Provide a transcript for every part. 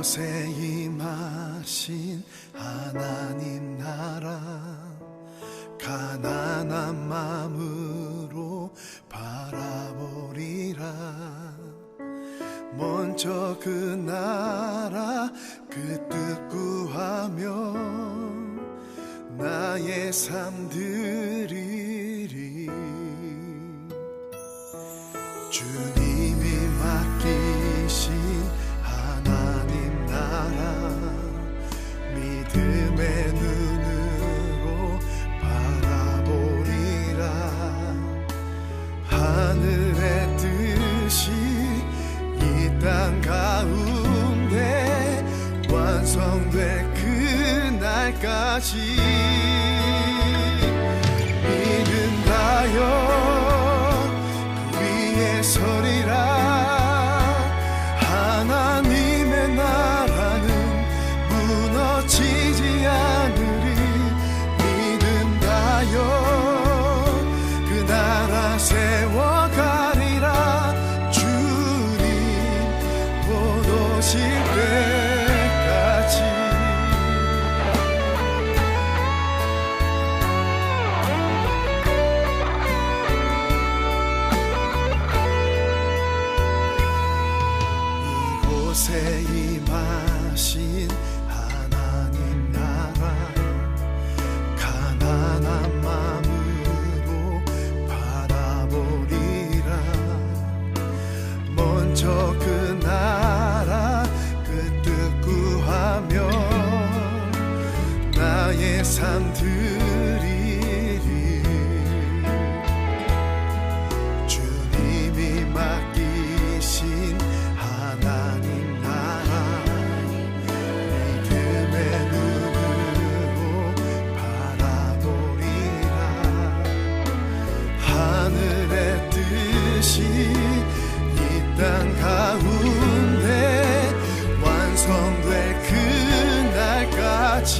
이곳에 임하신 하나님 나라, 가난한 마음으로 바라보리라. 먼저 그 나라 그 뜻 구하며 나의 삶 드리리. 주님이 맡기신 하나님 나라, 믿음의 눈으로 바라보리라. 하늘의 뜻이 이 땅 가운데 완성될 그날까지 믿음하여 그 위에 서리라. 하나님의 나라는 무너지지 않으리. 믿음하여 그 나라 세워가리라. 주님 곧 오실 때까지. 이곳에 임하신 하나님 나라, 가난한 마음으로 바라보리라. 먼저 그 나라 그 뜻 구하며 나의 삶 드리리. 주님이 맡기신 하나님 나라, 믿음의 눈으로 바라보리라. 하늘의 뜻이 이 땅 가운데 완성될 그날까지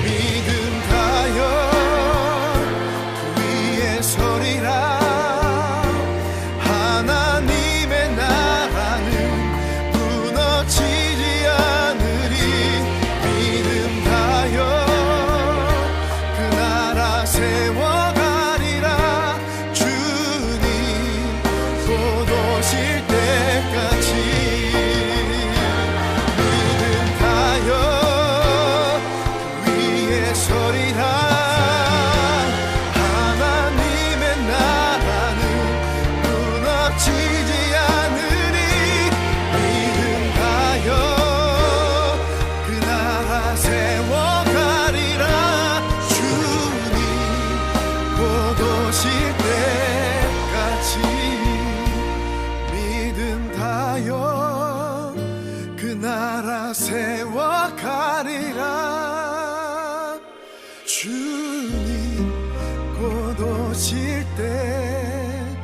믿음하여 그 위에 서리라. 하나님의 나라는 무너지지 않으리. 믿음하여 그 나라 세워가리라. 주님 곧 오실 때까지 믿음하여 그 위에 서리라. 하나님의 나라는 무너지지 않으리. 믿음하여 그 나라 세워가리라. 주님 곧 오실 때까지 믿음하여 그 나라 세워가리라. 주님 곧 오실 때까지.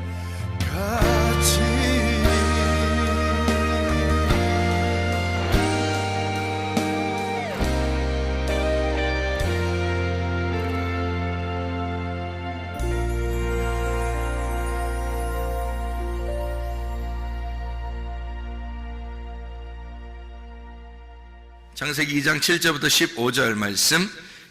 창세기 2장 7절부터 15절 말씀.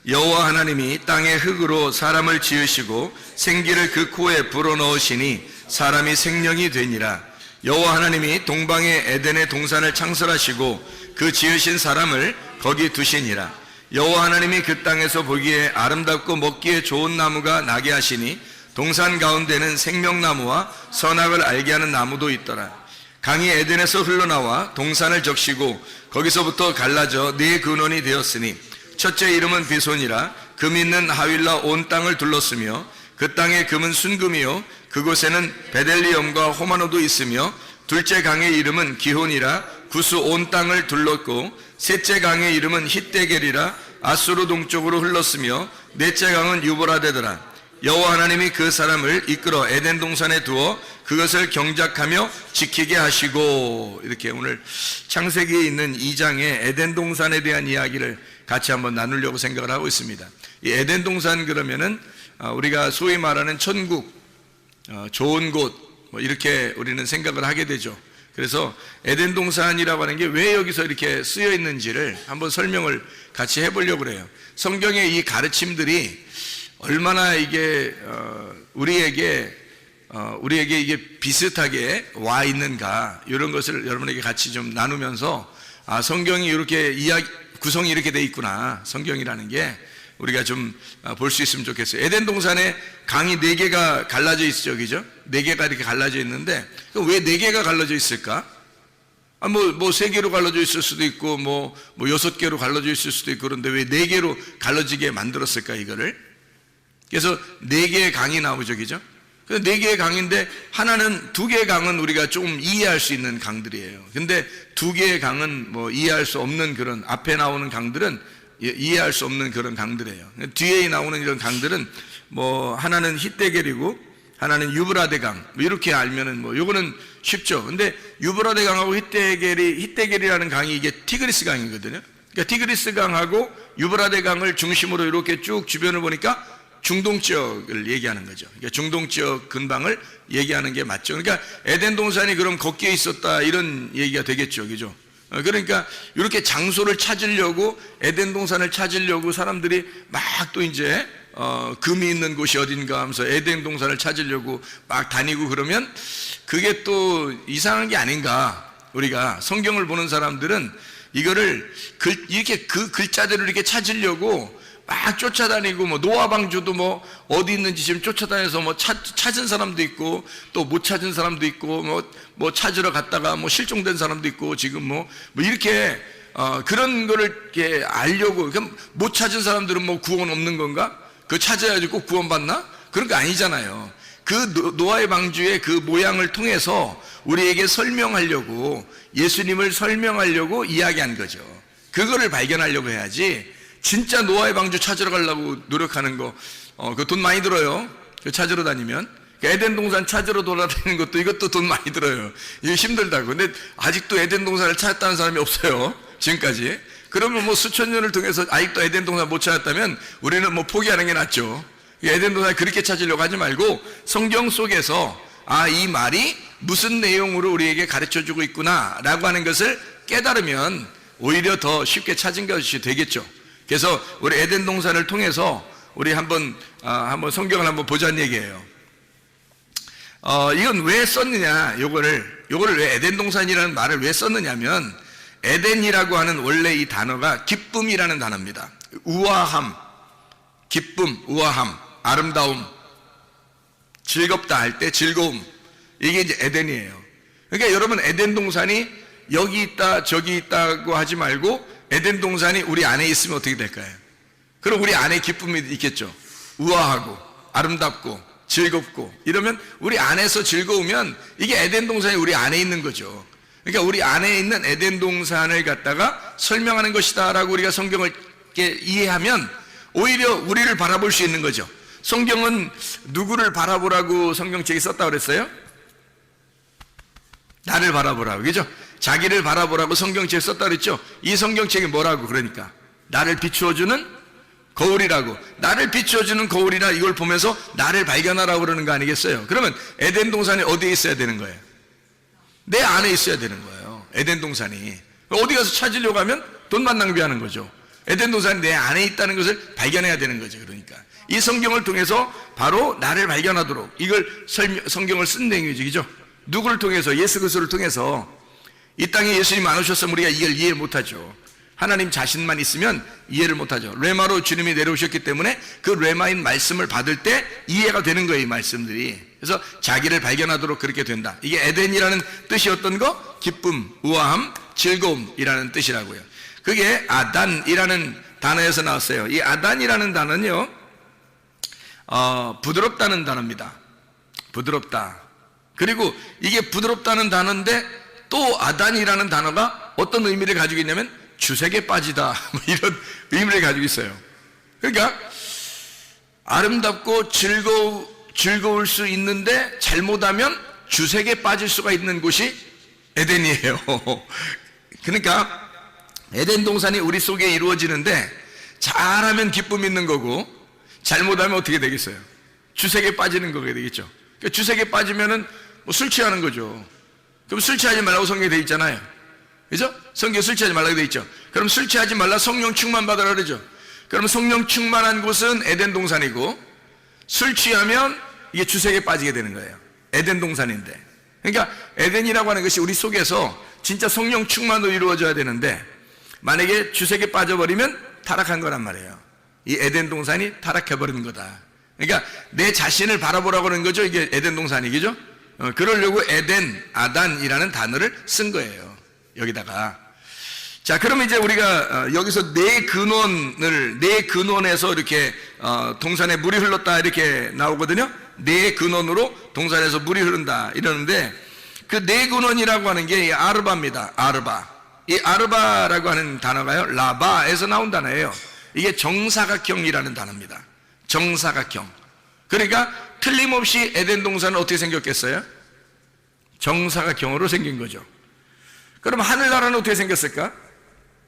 여호와 하나님이 땅의 흙으로 사람을 지으시고 생기를 그 코에 불어넣으시니 사람이 생명이 되니라. 여호와 하나님이 동방의 에덴의 동산을 창설하시고 그 지으신 사람을 거기 두시니라. 여호와 하나님이 그 땅에서 보기에 아름답고 먹기에 좋은 나무가 나게 하시니 동산 가운데는 생명나무와 선악을 알게 하는 나무도 있더라. 강이 에덴에서 흘러나와 동산을 적시고 거기서부터 갈라져 네 근원이 되었으니 첫째 이름은 비손이라. 금 있는 하윌라 온 땅을 둘렀으며 그 땅의 금은 순금이요 그곳에는 베델리엄과 호마노도 있으며 둘째 강의 이름은 기혼이라. 구스 온 땅을 둘렀고 셋째 강의 이름은 히데겔이라. 아수르 동쪽으로 흘렀으며 넷째 강은 유보라데더라. 여호와 하나님이 그 사람을 이끌어 에덴 동산에 두어 그것을 경작하며 지키게 하시고. 이렇게 오늘 창세기에 있는 2장의 에덴 동산에 대한 이야기를 같이 한번 나누려고 생각을 하고 있습니다. 이 에덴 동산 그러면은 우리가 소위 말하는 천국, 좋은 곳, 뭐 이렇게 우리는 생각을 하게 되죠. 그래서 에덴 동산이라고 하는 게 왜 여기서 이렇게 쓰여 있는지를 한번 설명을 같이 해보려고 그래요. 성경의 이 가르침들이 얼마나 이게 우리에게 이게 비슷하게 와 있는가, 이런 것을 여러분에게 같이 좀 나누면서 성경이 이렇게 구성이 이렇게 돼 있구나, 성경이라는 게 우리가 좀 볼 수 있으면 좋겠어요. 에덴 동산에 강이 4개가 갈라져 있죠, 그죠? 4개가 이렇게 갈라져 있는데 왜 4개가 갈라져 있을까? 뭐 3개로 갈라져 있을 수도 있고 뭐 6개로 갈라져 있을 수도 있고, 그런데 왜 4개로 갈라지게 만들었을까, 이거를? 그래서 4개의 강이 나오죠, 그죠? 4개의 강인데 하나는, 2개의 강은 우리가 좀 이해할 수 있는 강들이에요. 근데 2개의 강은 뭐 이해할 수 없는, 그런 앞에 나오는 강들은 이해할 수 없는 그런 강들이에요. 뒤에 나오는 이런 강들은 뭐 하나는 히데겔이고 하나는 유브라데 강, 뭐 이렇게 알면은 뭐 요거는 쉽죠. 근데 유브라데 강하고 히데겔이라는 강이 이게 티그리스 강이거든요. 그러니까 티그리스 강하고 유브라데 강을 중심으로 이렇게 쭉 주변을 보니까 중동 지역을 얘기하는 거죠. 그러니까 중동 지역 근방을 얘기하는 게 맞죠. 그러니까 에덴 동산이 그럼 거기에 있었다, 이런 얘기가 되겠죠, 그죠? 그러니까 이렇게 장소를 찾으려고, 에덴 동산을 찾으려고 사람들이 막 또 이제 금이 있는 곳이 어딘가 하면서 에덴 동산을 찾으려고 막 다니고, 그러면 그게 또 이상한 게 아닌가. 우리가 성경을 보는 사람들은 이거를 이렇게 그 글자대로 이렇게 찾으려고 막 쫓아다니고, 뭐 노아 방주도 뭐 어디 있는지 지금 쫓아다녀서 뭐 찾은 사람도 있고 또 못 찾은 사람도 있고, 뭐 찾으러 갔다가 뭐 실종된 사람도 있고, 지금 뭐 이렇게 그런 거를 이렇게 알려고. 그럼 못 찾은 사람들은 뭐 구원 없는 건가? 그거 찾아야지 꼭 구원 받나? 그런 거 아니잖아요. 그 노아의 방주의 그 모양을 통해서 우리에게 설명하려고, 예수님을 설명하려고 이야기한 거죠. 그거를 발견하려고 해야지, 진짜 노아의 방주 찾으러 가려고 노력하는 거, 그 돈 많이 들어요. 그 찾으러 다니면. 에덴 동산 찾으러 돌아다니는 것도, 이것도 돈 많이 들어요. 이게 힘들다고. 근데 아직도 에덴 동산을 찾았다는 사람이 없어요, 지금까지. 그러면 뭐 수천 년을 통해서 아직도 에덴 동산 못 찾았다면 우리는 뭐 포기하는 게 낫죠. 에덴 동산 그렇게 찾으려고 하지 말고, 성경 속에서 이 말이 무슨 내용으로 우리에게 가르쳐주고 있구나 라고 하는 것을 깨달으면 오히려 더 쉽게 찾은 것이 되겠죠. 그래서 우리 에덴 동산을 통해서 우리 한번 성경을 한번 보자는 얘기예요. 이건 왜 썼느냐, 요거를 왜 에덴 동산이라는 말을 왜 썼느냐면, 에덴이라고 하는 원래 이 단어가 기쁨이라는 단어입니다. 우아함, 기쁨, 우아함, 아름다움, 즐겁다 할 때 즐거움, 이게 이제 에덴이에요. 그러니까 여러분, 에덴 동산이 여기 있다 저기 있다고 하지 말고 에덴 동산이 우리 안에 있으면 어떻게 될까요? 그럼 우리 안에 기쁨이 있겠죠. 우아하고 아름답고 즐겁고 이러면, 우리 안에서 즐거우면 이게 에덴 동산이 우리 안에 있는 거죠. 그러니까 우리 안에 있는 에덴 동산을 갖다가 설명하는 것이다 라고 우리가 성경을 이해하면 오히려 우리를 바라볼 수 있는 거죠. 성경은 누구를 바라보라고 성경책이 썼다고 그랬어요? 나를 바라보라고, 그죠? 자기를 바라보라고 성경책을 썼다 그랬죠. 이 성경책이 뭐라고? 그러니까 나를 비추어주는 거울이라고. 나를 비추어주는 거울이라, 이걸 보면서 나를 발견하라고 그러는 거 아니겠어요? 그러면 에덴 동산이 어디에 있어야 되는 거예요? 내 안에 있어야 되는 거예요, 에덴 동산이. 어디 가서 찾으려고 하면 돈만 낭비하는 거죠. 에덴 동산이 내 안에 있다는 것을 발견해야 되는 거죠. 그러니까 이 성경을 통해서 바로 나를 발견하도록 이걸 성경을 쓴 내용이죠, 그죠? 누구를 통해서? 예수 그리스도를 통해서. 이 땅에 예수님 안 오셨으면 우리가 이걸 이해 못하죠. 하나님 자신만 있으면 이해를 못하죠. 레마로 주님이 내려오셨기 때문에 그 레마인 말씀을 받을 때 이해가 되는 거예요, 이 말씀들이. 그래서 자기를 발견하도록 그렇게 된다. 이게 에덴이라는 뜻이 어떤 거? 기쁨, 우아함, 즐거움이라는 뜻이라고요. 그게 아단이라는 단어에서 나왔어요. 이 아단이라는 단어는요, 부드럽다는 단어입니다. 부드럽다. 그리고 이게 부드럽다는 단어인데 또 아단이라는 단어가 어떤 의미를 가지고 있냐면 주색에 빠지다, 뭐 이런 의미를 가지고 있어요. 그러니까 아름답고 즐거울 수 있는데 잘못하면 주색에 빠질 수가 있는 곳이 에덴이에요. 그러니까 에덴 동산이 우리 속에 이루어지는데, 잘하면 기쁨이 있는 거고 잘못하면 어떻게 되겠어요? 주색에 빠지는 거게 되겠죠. 그러니까 주색에 빠지면은 뭐 술 취하는 거죠. 그럼 술 취하지 말라고 성경에 되어 있잖아요. 그죠? 성경에 술 취하지 말라고 되어 있죠. 그럼 술 취하지 말라, 성령 충만 받으라 그러죠. 그럼 성령 충만한 곳은 에덴 동산이고, 술 취하면 이게 주색에 빠지게 되는 거예요. 에덴 동산인데. 그러니까 에덴이라고 하는 것이 우리 속에서 진짜 성령 충만으로 이루어져야 되는데, 만약에 주색에 빠져버리면 타락한 거란 말이에요. 이 에덴 동산이 타락해버리는 거다. 그러니까 내 자신을 바라보라고 하는 거죠. 이게 에덴 동산이겠죠. 그러려고 에덴, 아단이라는 단어를 쓴 거예요, 여기다가. 자, 그러면 이제 우리가 여기서 네 근원에서 이렇게 동산에 물이 흘렀다 이렇게 나오거든요. 네 근원으로 동산에서 물이 흐른다 이러는데, 그 네 근원이라고 하는 게 아르바입니다. 아르바. 이 아르바라고 하는 단어가요, 라바에서 나온 단어예요. 이게 정사각형이라는 단어입니다. 정사각형. 그러니까 틀림없이 에덴 동산은 어떻게 생겼겠어요? 정사각형으로 생긴 거죠. 그럼 하늘나라는 어떻게 생겼을까?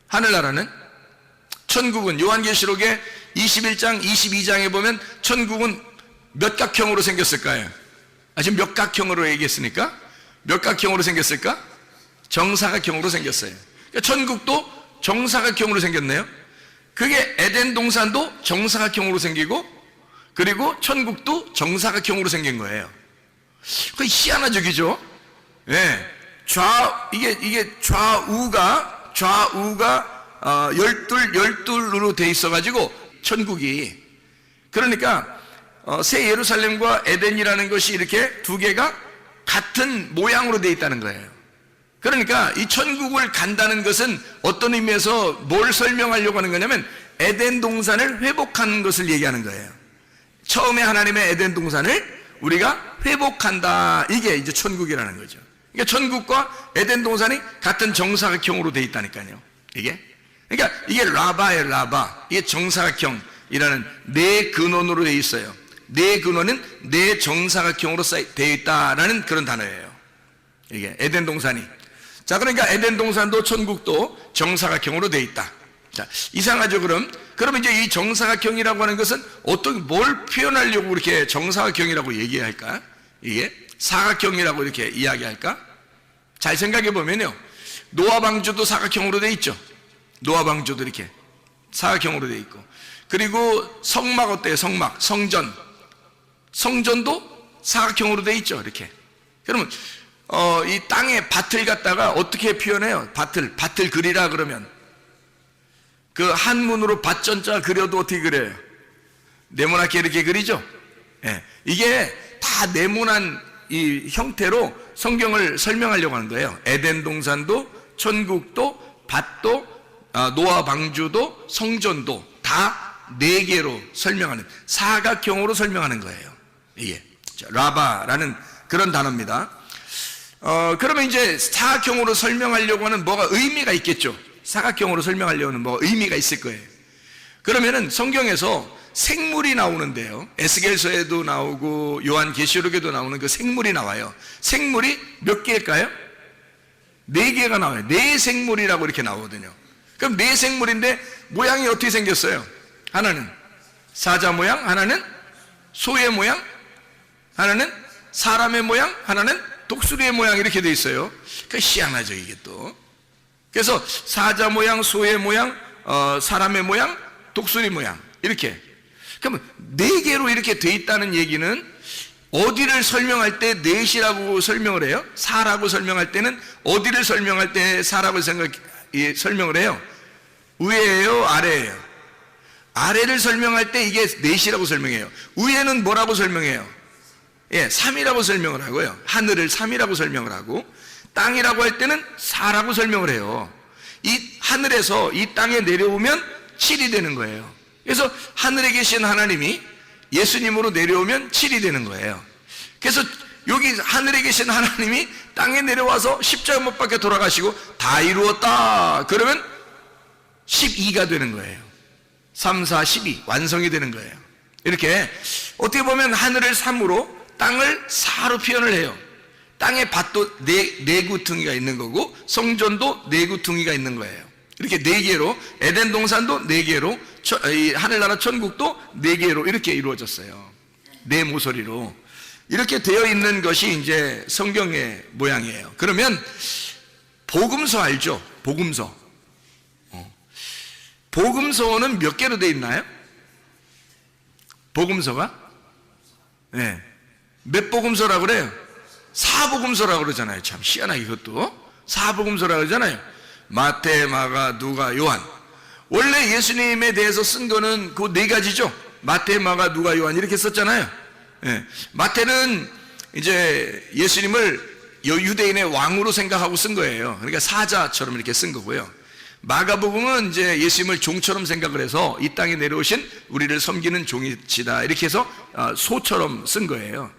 하늘나라는, 천국은 요한계시록의 21장 22장에 보면 천국은 몇 각형으로 생겼을까요? 지금 몇 각형으로 얘기했으니까 몇 각형으로 생겼을까? 정사각형으로 생겼어요. 그러니까 천국도 정사각형으로 생겼네요. 그게 에덴 동산도 정사각형으로 생기고, 그리고 천국도 정사각형으로 생긴 거예요. 그 희한하죠, 그죠? 예. 이게 좌우가 열둘로 돼 있어가지고 천국이, 그러니까 새 예루살렘과 에덴이라는 것이 이렇게 두 개가 같은 모양으로 돼 있다는 거예요. 그러니까 이 천국을 간다는 것은 어떤 의미에서 뭘 설명하려고 하는 거냐면 에덴 동산을 회복하는 것을 얘기하는 거예요. 처음에 하나님의 에덴 동산을 우리가 회복한다, 이게 이제 천국이라는 거죠. 그러니까 천국과 에덴 동산이 같은 정사각형으로 돼 있다니까요. 그러니까 이게 라바예요, 라바. 이게 정사각형이라는 네 근원으로 돼 있어요. 네 근원은 네 정사각형으로 되어 있다라는 그런 단어예요. 이게 에덴 동산이. 자, 그러니까 에덴 동산도 천국도 정사각형으로 되어 있다. 자, 이상하죠, 그럼 이제 이 정사각형이라고 하는 것은 뭘 표현하려고 이렇게 정사각형이라고 얘기할까? 이게 사각형이라고 이렇게 이야기할까? 잘 생각해 보면요, 노아 방주도 사각형으로 되어 있죠. 노아 방주도 이렇게 사각형으로 되어 있고, 그리고 성막 어때요? 성전도 사각형으로 되어 있죠, 이렇게. 그러면 이 땅에 밭을 갖다가 어떻게 표현해요? 밭을 그리라 그러면 그 한문으로 밭전자 그려도 어떻게 그려요? 네모나게 이렇게 그리죠? 예. 이게 다 네모난 이 형태로 성경을 설명하려고 하는 거예요. 에덴 동산도, 천국도, 밭도, 노아 방주도, 성전도 다 네 개로 설명하는, 사각형으로 설명하는 거예요. 이게 라바라는 그런 단어입니다. 그러면 이제 사각형으로 설명하려고 하는 뭐가 의미가 있겠죠. 사각형으로 설명하려는 뭐가 의미가 있을 거예요. 그러면은 성경에서 생물이 나오는데요, 에스겔서에도 나오고 요한계시록에도 나오는 그 생물이 나와요. 생물이 몇 개일까요? 네 개가 나와요. 네 생물이라고 이렇게 나오거든요. 그럼 네 생물인데 모양이 어떻게 생겼어요? 하나는 사자 모양, 하나는 소의 모양, 하나는 사람의 모양, 하나는 독수리의 모양, 이렇게 돼 있어요. 그 희한하죠, 이게 또. 그래서 사자 모양, 소의 모양, 사람의 모양, 독수리 모양, 이렇게. 그러면 네 개로 이렇게 돼 있다는 얘기는 어디를 설명할 때 넷이라고 설명을 해요? 사라고 설명할 때는 어디를 설명할 때 사라고 설명을 해요? 위에예요, 아래예요? 아래를 설명할 때 이게 넷이라고 설명해요. 위에는 뭐라고 설명해요? 3이라고 설명을 하고요. 하늘을 3이라고 설명을 하고, 땅이라고 할 때는 4라고 설명을 해요. 이 하늘에서 이 땅에 내려오면 7이 되는 거예요. 그래서 하늘에 계신 하나님이 예수님으로 내려오면 7이 되는 거예요. 그래서 여기 하늘에 계신 하나님이 땅에 내려와서 십자가 못 박혀 돌아가시고 다 이루었다 그러면 12가 되는 거예요. 3, 4, 12 완성이 되는 거예요. 이렇게 어떻게 보면 하늘을 3으로 땅을 4로 표현을 해요. 땅에 밭도 네 구퉁이가 있는 거고, 성전도 네 구퉁이가 있는 거예요. 이렇게 네 개로, 에덴 동산도 네 개로, 하늘나라 천국도 네 개로 이렇게 이루어졌어요. 네 모서리로. 이렇게 되어 있는 것이 이제 성경의 모양이에요. 그러면 복음서 알죠? 복음서. 복음서는 몇 개로 되어 있나요? 복음서가? 네. 몇 복음서라고 그래요? 사복음서라고 그러잖아요. 참 희한하게 그것도 사복음서라고 그러잖아요. 마태, 마가, 누가, 요한. 원래 예수님에 대해서 쓴 거는 그 네 가지죠. 마태, 마가, 누가, 요한 이렇게 썼잖아요. 네. 마태는 이제 예수님을 유대인의 왕으로 생각하고 쓴 거예요. 그러니까 사자처럼 이렇게 쓴 거고요. 마가복음은 이제 예수님을 종처럼 생각을 해서 이 땅에 내려오신 우리를 섬기는 종이시다 이렇게 해서 소처럼 쓴 거예요.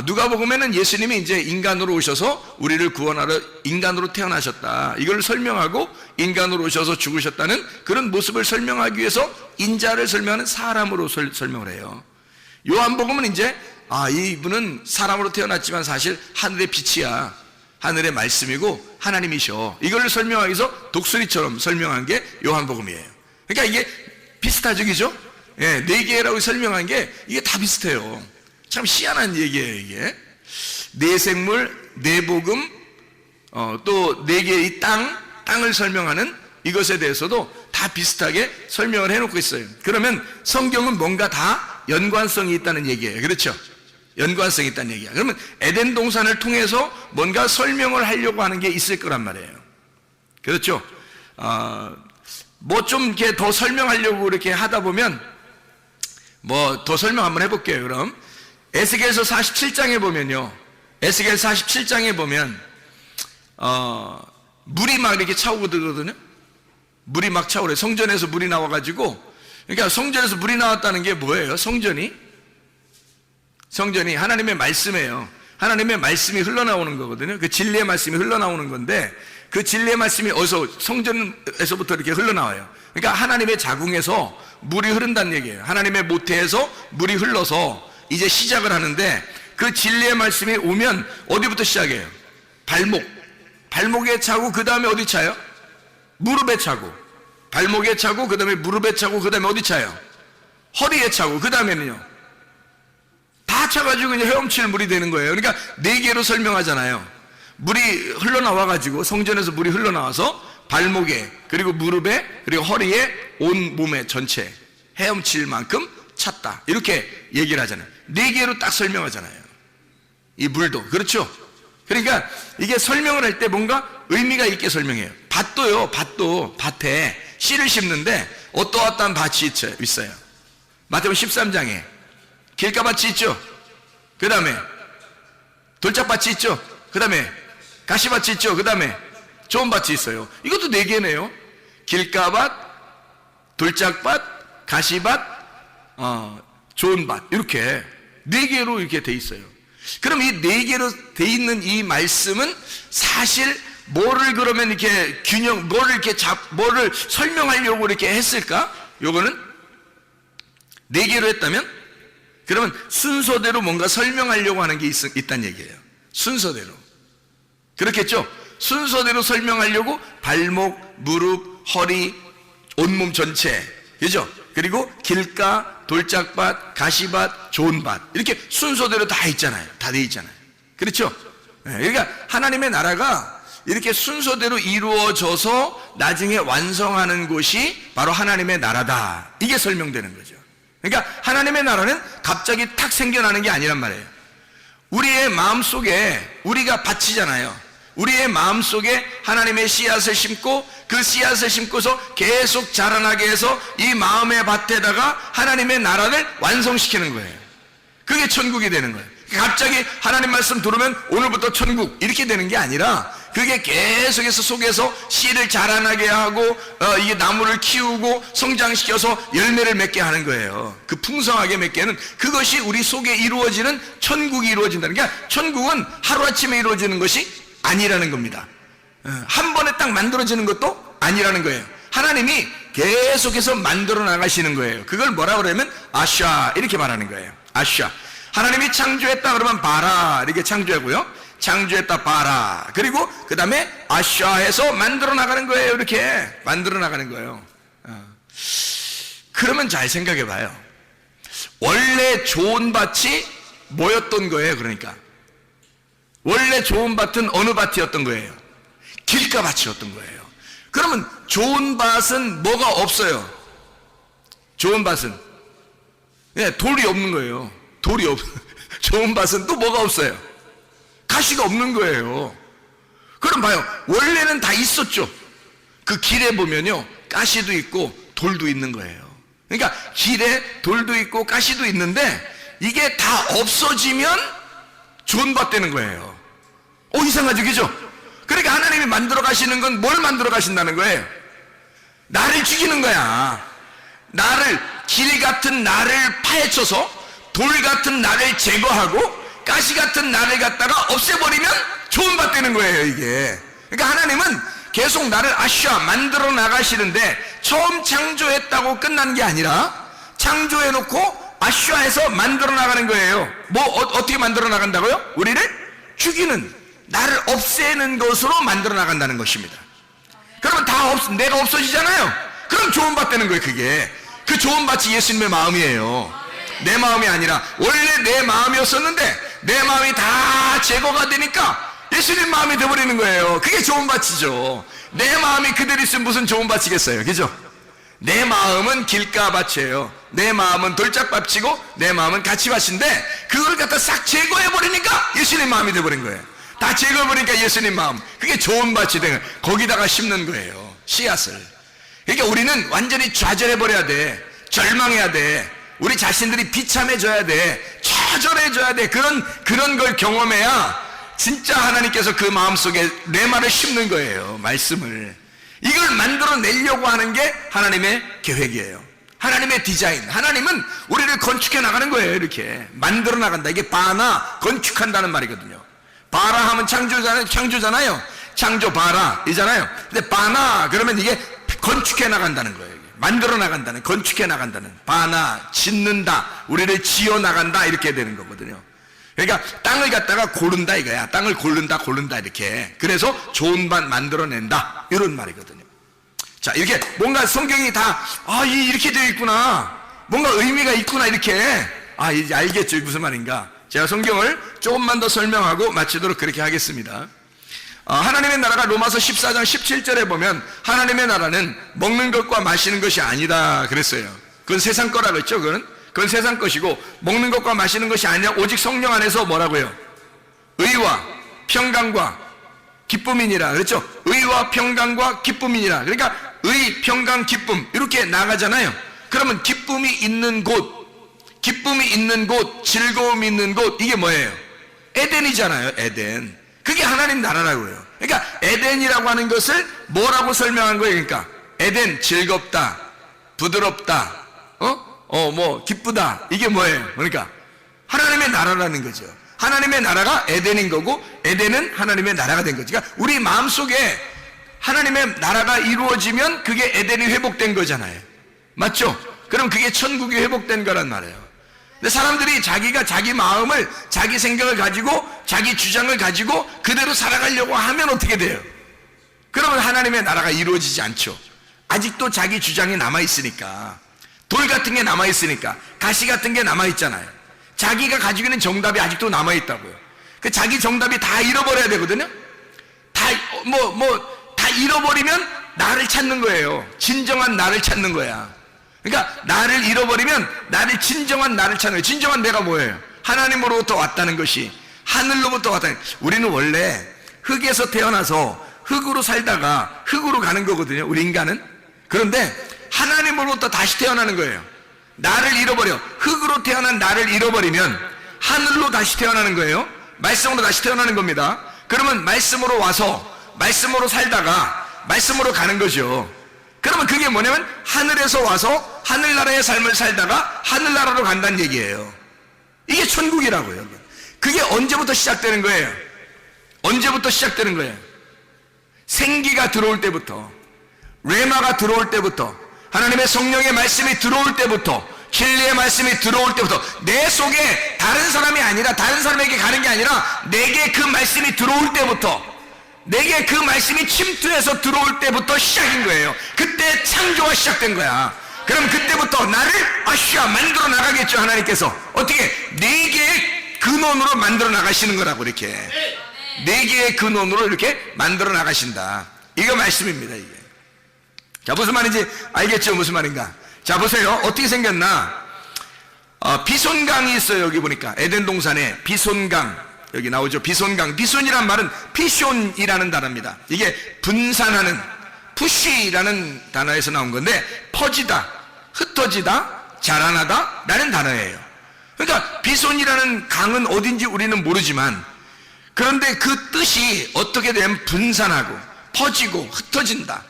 누가복음에는 예수님이 이제 인간으로 오셔서 우리를 구원하러 인간으로 태어나셨다 이걸 설명하고 인간으로 오셔서 죽으셨다는 그런 모습을 설명하기 위해서 인자를 설명하는 사람으로 설명을 해요. 요한복음은 이제 이분은 사람으로 태어났지만 사실 하늘의 빛이야, 하늘의 말씀이고 하나님이셔, 이걸 설명하기 위해서 독수리처럼 설명한 게 요한복음이에요. 그러니까 이게 비슷하죠, 그죠? 예, 네 개라고 설명한 게 이게 다 비슷해요. 참 희한한 얘기예요. 이게 네 생물, 네 복음, 또 네 개의 땅을 설명하는 이것에 대해서도 다 비슷하게 설명을 해놓고 있어요. 그러면 성경은 뭔가 다 연관성이 있다는 얘기예요. 그렇죠? 연관성이 있다는 얘기야. 그러면 에덴 동산을 통해서 뭔가 설명을 하려고 하는 게 있을 거란 말이에요. 그렇죠? 뭐 좀 이렇게 더 설명하려고 이렇게 하다 보면 뭐 더 설명 한번 해볼게요. 그럼 에스겔서 47장에 보면요, 에스겔 47장에 보면 물이 막 이렇게 차오고 들거든요. 물이 막 차오래. 성전에서 물이 나와가지고, 그러니까 성전에서 물이 나왔다는 게 뭐예요? 성전이 하나님의 말씀이에요. 하나님의 말씀이 흘러나오는 거거든요. 그 진리의 말씀이 흘러나오는 건데, 그 진리의 말씀이 어디서? 성전에서부터 이렇게 흘러나와요. 그러니까 하나님의 자궁에서 물이 흐른다는 얘기예요. 하나님의 모태에서 물이 흘러서 이제 시작을 하는데, 그 진리의 말씀이 오면 어디부터 시작해요? 발목에 차고 그 다음에 어디 차요? 무릎에 차고. 발목에 차고 그 다음에 무릎에 차고 그 다음에 어디 차요? 허리에 차고 그 다음에는요, 다 차가지고 이제 헤엄칠 물이 되는 거예요. 그러니까 네 개로 설명하잖아요. 물이 흘러나와가지고, 성전에서 물이 흘러나와서 발목에, 그리고 무릎에, 그리고 허리에, 온 몸에 전체 헤엄칠 만큼 찼다 이렇게 얘기를 하잖아요. 네 개로 딱 설명하잖아요. 이 물도 그렇죠. 그러니까 이게 설명을 할 때 뭔가 의미가 있게 설명해요. 밭도 밭에 씨를 심는데 어떠한 밭이 있어요. 마태복음 13장에 길가밭이 있죠. 그 다음에 돌짝밭이 있죠. 그 다음에 가시밭이 있죠. 그 다음에 좋은 밭이 있어요. 이것도 네 개네요. 길가밭, 돌짝밭, 가시밭, 좋은 밭, 이렇게 네 개로 이렇게 돼 있어요. 그럼 이 네 개로 돼 있는 이 말씀은 사실 뭐를 그러면 이렇게 뭐를 설명하려고 이렇게 했을까? 요거는 네 개로 했다면, 그러면 순서대로 뭔가 설명하려고 하는 게 있다는 얘기예요. 순서대로. 그렇겠죠? 순서대로 설명하려고 발목, 무릎, 허리, 온몸 전체, 그죠? 그리고 길가, 돌짝밭, 가시밭, 좋은 밭, 이렇게 순서대로 다 있잖아요. 다 돼 있잖아요. 그렇죠? 그러니까 하나님의 나라가 이렇게 순서대로 이루어져서 나중에 완성하는 곳이 바로 하나님의 나라다, 이게 설명되는 거죠. 그러니까 하나님의 나라는 갑자기 탁 생겨나는 게 아니란 말이에요. 우리의 마음속에, 우리가 밭이잖아요. 우리의 마음속에 하나님의 씨앗을 심고, 그 씨앗을 심고서 계속 자라나게 해서 이 마음의 밭에다가 하나님의 나라를 완성시키는 거예요. 그게 천국이 되는 거예요. 갑자기 하나님 말씀 들으면 오늘부터 천국 이렇게 되는 게 아니라, 그게 계속해서 속에서 씨를 자라나게 하고 이게 나무를 키우고 성장시켜서 열매를 맺게 하는 거예요. 그 풍성하게 맺게 하는, 그것이 우리 속에 이루어지는 천국이 이루어진다는 게, 천국은 하루아침에 이루어지는 것이 아니라는 겁니다. 한 번에 딱 만들어지는 것도 아니라는 거예요. 하나님이 계속해서 만들어 나가시는 거예요. 그걸 뭐라 그러면 아샤 이렇게 말하는 거예요. 아샤. 하나님이 창조했다 그러면 바라 이렇게 창조하고요, 창조했다 바라, 그리고 그 다음에 아샤해서 만들어 나가는 거예요. 이렇게 만들어 나가는 거예요. 그러면 잘 생각해 봐요. 원래 좋은 밭이 뭐였던 거예요? 그러니까 원래 좋은 밭은 어느 밭이었던 거예요? 길가밭이었던 거예요. 그러면 좋은 밭은 뭐가 없어요? 좋은 밭은 돌이 없는 거예요. 좋은 밭은 또 뭐가 없어요? 가시가 없는 거예요. 그럼 봐요, 원래는 다 있었죠. 그 길에 보면요, 가시도 있고 돌도 있는 거예요. 그러니까 길에 돌도 있고 가시도 있는데 이게 다 없어지면 좋은 밭 되는 거예요. 이상하죠, 그죠? 그러니까 하나님이 만들어 가시는 건 뭘 만들어 가신다는 거예요? 나를 죽이는 거야. 길 같은 나를 파헤쳐서 돌 같은 나를 제거하고 가시 같은 나를 갖다가 없애버리면 좋은 밭 되는 거예요, 이게. 그러니까 하나님은 계속 나를 만들어 나가시는데 처음 창조했다고 끝난 게 아니라 창조해놓고 해서 만들어 나가는 거예요. 어떻게 만들어 나간다고요? 우리를 죽이는, 나를 없애는 것으로 만들어 나간다는 것입니다. 그러면 내가 없어지잖아요. 그럼 좋은 밭 되는 거예요, 그게. 그 좋은 밭이 예수님의 마음이에요. 내 마음이 아니라 원래 내 마음이었었는데 내 마음이 다 제거가 되니까 예수님 마음이 되어버리는 거예요. 그게 좋은 밭이죠. 내 마음이 그대로 있으면 무슨 좋은 밭이겠어요, 그죠? 내 마음은 길가밭이에요. 내 마음은 돌짝밭이고 내 마음은 가치밭인데 그걸 갖다 싹 제거해버리니까 예수님 마음이 되어버린 거예요. 다 제거해버리니까 예수님 마음, 그게 좋은 밭이 된 거예요. 거기다가 심는 거예요, 씨앗을. 그러니까 우리는 완전히 좌절해버려야 돼. 절망해야 돼. 우리 자신들이 비참해져야 돼. 좌절해져야 돼. 그런 걸 경험해야 진짜 하나님께서 그 마음속에 레마를 심는 거예요, 말씀을. 이걸 만들어내려고 하는 게 하나님의 계획이에요. 하나님의 디자인. 하나님은 우리를 건축해 나가는 거예요. 이렇게 만들어 나간다. 이게 바나, 건축한다는 말이거든요. 바라 하면 창조잖아요. 창조 바라 이잖아요. 근데 바나 그러면 이게 건축해 나간다는 거예요. 만들어 나간다는, 건축해 나간다는, 바나, 짓는다, 우리를 지어 나간다, 이렇게 되는 거거든요. 그러니까 땅을 갖다가 고른다 이거야. 땅을 고른다 이렇게. 그래서 좋은 밭 만들어낸다, 이런 말이거든요. 자, 이렇게 뭔가 성경이 다 이렇게 되어 있구나, 뭔가 의미가 있구나, 이렇게 이제 알겠죠, 무슨 말인가. 제가 성경을 조금만 더 설명하고 마치도록 그렇게 하겠습니다. 하나님의 나라가 로마서 14장 17절에 보면 하나님의 나라는 먹는 것과 마시는 것이 아니다 그랬어요. 그건 세상 거라 그랬죠. 그건 세상 것이고 먹는 것과 마시는 것이 아니라 오직 성령 안에서 뭐라고요? 의와 평강과 기쁨이니라 그랬죠. 의와 평강과 기쁨이니라. 그러니까 의, 평강, 기쁨 이렇게 나가잖아요. 그러면 기쁨이 있는 곳, 즐거움이 있는 곳, 이게 뭐예요? 에덴이잖아요. 에덴. 그게 하나님 나라라고요. 그러니까 에덴이라고 하는 것을 뭐라고 설명한 거예요? 그러니까 에덴, 즐겁다, 부드럽다, 기쁘다, 이게 뭐예요? 그러니까 하나님의 나라라는 거죠. 하나님의 나라가 에덴인 거고 에덴은 하나님의 나라가 된 거죠. 그러니까 우리 마음속에 하나님의 나라가 이루어지면 그게 에덴이 회복된 거잖아요. 맞죠? 그럼 그게 천국이 회복된 거란 말이에요. 근데 사람들이 자기가 자기 마음을, 자기 생각을 가지고 자기 주장을 가지고 그대로 살아가려고 하면 어떻게 돼요? 그러면 하나님의 나라가 이루어지지 않죠. 아직도 자기 주장이 남아있으니까, 돌 같은 게 남아있으니까, 가시 같은 게 남아있잖아요. 자기가 가지고 있는 정답이 아직도 남아있다고요. 그 자기 정답이 다 잃어버려야 되거든요. 다 잃어버리면 나를 찾는 거예요. 진정한 나를 찾는 거야. 그러니까 나를 잃어버리면 진정한 나를 찾는 거예요. 진정한 내가 뭐예요? 하나님으로부터 왔다는 것이, 하늘로부터 왔다는. 우리는 원래 흙에서 태어나서 흙으로 살다가 흙으로 가는 거거든요, 우리 인간은. 그런데 하나님으로부터 다시 태어나는 거예요. 나를 잃어버려, 흙으로 태어난 나를 잃어버리면 하늘로 다시 태어나는 거예요. 말씀으로 다시 태어나는 겁니다. 그러면 말씀으로 와서 말씀으로 살다가 말씀으로 가는 거죠. 그러면 그게 뭐냐면 하늘에서 와서 하늘나라의 삶을 살다가 하늘나라로 간다는 얘기예요. 이게 천국이라고요. 그게 언제부터 시작되는 거예요? 언제부터 시작되는 거예요? 생기가 들어올 때부터, 레마가 들어올 때부터, 하나님의 성령의 말씀이 들어올 때부터, 진리의 말씀이 들어올 때부터, 내 속에 다른 사람이 아니라, 다른 사람에게 가는 게 아니라 내게 그 말씀이 들어올 때부터, 내게 그 말씀이 침투해서 들어올 때부터 시작인 거예요. 그때 창조가 시작된 거야. 그럼 그때부터 나를 만들어 나가겠죠. 하나님께서 어떻게? 내게 근원으로 만들어 나가시는 거라고. 이렇게 네 개의 근원으로 이렇게 만들어 나가신다. 이거 말씀입니다. 이게. 자, 무슨 말인지 알겠죠? 무슨 말인가? 자, 보세요. 어떻게 생겼나? 비손강이 있어요. 여기 보니까 에덴 동산에 비손강, 여기 나오죠. 비손강. 비손이란 말은 피숀이라는 단어입니다. 이게 분산하는, 푸쉬라는 단어에서 나온 건데, 퍼지다, 흩어지다, 자라나다 라는 단어예요. 그러니까 비손이라는 강은 어딘지 우리는 모르지만, 그런데 그 뜻이 어떻게 되면 분산하고 퍼지고 흩어진다,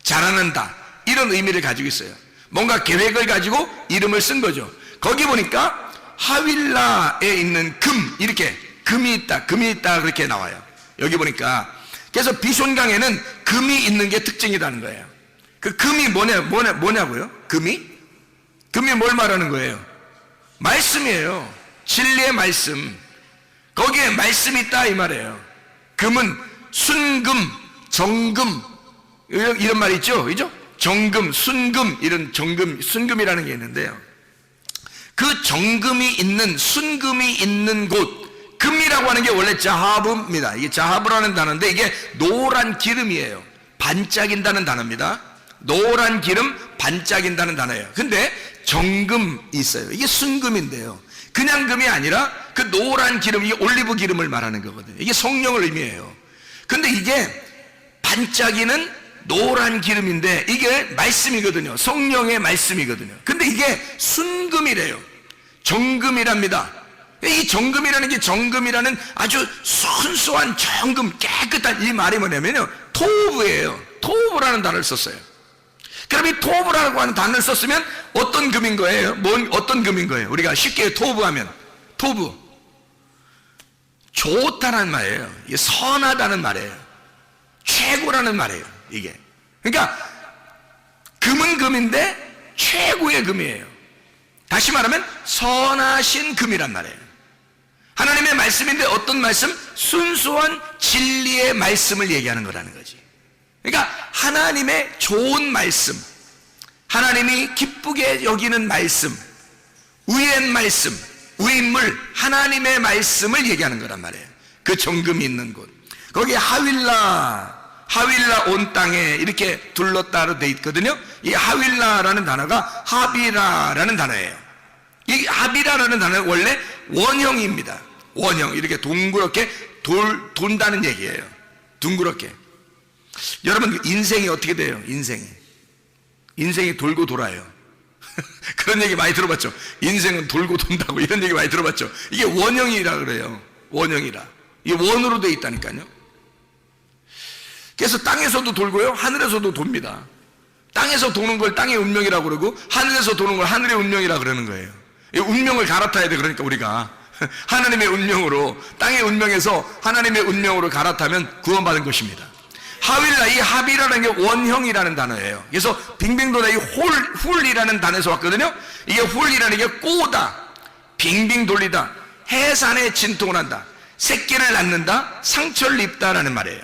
자라난다, 이런 의미를 가지고 있어요. 뭔가 계획을 가지고 이름을 쓴 거죠. 거기 보니까 하윌라에 있는 금, 이렇게 금이 있다 그렇게 나와요. 여기 보니까. 그래서 비손강에는 금이 있는 게 특징이라는 거예요. 그 금이 뭐냐고요? 금이 뭘 말하는 거예요? 말씀이에요. 진리의 말씀. 거기에 말씀이 있다 이 말이에요. 금은 순금, 정금, 이런 말이 있죠, 그죠? 정금, 순금, 이런 정금, 순금이라는 게 있는데요. 그 정금이 있는, 순금이 있는 곳, 금이라고 하는 게 원래 자하브입니다. 이게 자하브라는 단어인데, 이게 노란 기름이에요. 반짝인다는 단어입니다. 노란 기름, 반짝인다는 단어예요. 근데 정금이 있어요. 이게 순금인데요. 그냥 금이 아니라 그 노란 기름, 이게 올리브 기름을 말하는 거거든요. 이게 성령을 의미해요. 근데 이게 반짝이는 노란 기름인데 이게 말씀이거든요. 성령의 말씀이거든요. 근데 이게 순금이래요. 정금이랍니다. 이 정금이라는 게, 정금이라는 아주 순수한 정금, 깨끗한, 이 말이 뭐냐면요, 토브예요. 토브라는 단어를 썼어요. 그럼 이 토브라고 하는 단어를 썼으면 어떤 금인 거예요? 어떤 금인 거예요? 우리가 쉽게 토브하면, 토브, 좋다는 말이에요. 이게 선하다는 말이에요. 최고라는 말이에요. 이게. 그러니까 금은 금인데 최고의 금이에요. 다시 말하면 선하신 금이란 말이에요. 하나님의 말씀인데 어떤 말씀? 순수한 진리의 말씀을 얘기하는 거라는 거지. 그러니까 하나님의 좋은 말씀, 하나님이 기쁘게 여기는 말씀, 의의 말씀, 의인물, 하나님의 말씀을 얘기하는 거란 말이에요. 그 정금이 있는 곳. 거기 하윌라 온 땅에 이렇게 둘렀다로 돼 있거든요. 이 하윌라라는 단어가 하비라라는 단어예요. 이 하비라라는 단어는 원래 원형입니다. 원형, 이렇게 둥그렇게 돈다는 얘기예요. 둥그렇게. 여러분, 인생이 어떻게 돼요? 인생이 돌고 돌아요. 그런 얘기 많이 들어봤죠. 인생은 돌고 돈다고, 이런 얘기 많이 들어봤죠. 이게 원형이라 그래요. 원형이라. 이게 원으로 돼 있다니까요. 그래서 땅에서도 돌고요, 하늘에서도 돕니다. 땅에서 도는 걸 땅의 운명이라고 그러고, 하늘에서 도는 걸 하늘의 운명이라고 그러는 거예요. 이 운명을 갈아타야 돼. 그러니까 우리가 하나님의 운명으로, 땅의 운명에서 하나님의 운명으로 갈아타면 구원받은 것입니다. 하윌라, 이 하비라는 게 원형이라는 단어예요. 그래서 빙빙 도는 이 훌이라는 단어에서 왔거든요. 이게 훌이라는 게 꼬다, 빙빙 돌리다, 해산에 진통을 한다, 새끼를 낳는다, 상처를 입다라는 말이에요.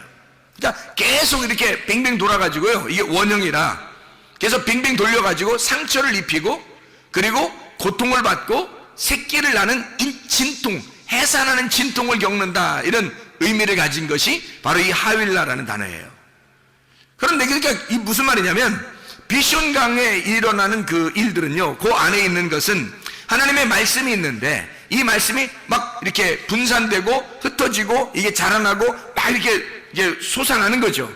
그러니까 계속 이렇게 빙빙 돌아가지고요, 이게 원형이라, 그래서 빙빙 돌려가지고 상처를 입히고, 그리고 고통을 받고 새끼를 낳는 진통, 해산하는 진통을 겪는다, 이런 의미를 가진 것이 바로 이 하윌라라는 단어예요. 그런데 그러니까 이 무슨 말이냐면, 비숀강에 일어나는 그 일들은요, 그 안에 있는 것은 하나님의 말씀이 있는데, 이 말씀이 막 이렇게 분산되고 흩어지고 이게 자라나고 막 이렇게 솟아나는 거죠.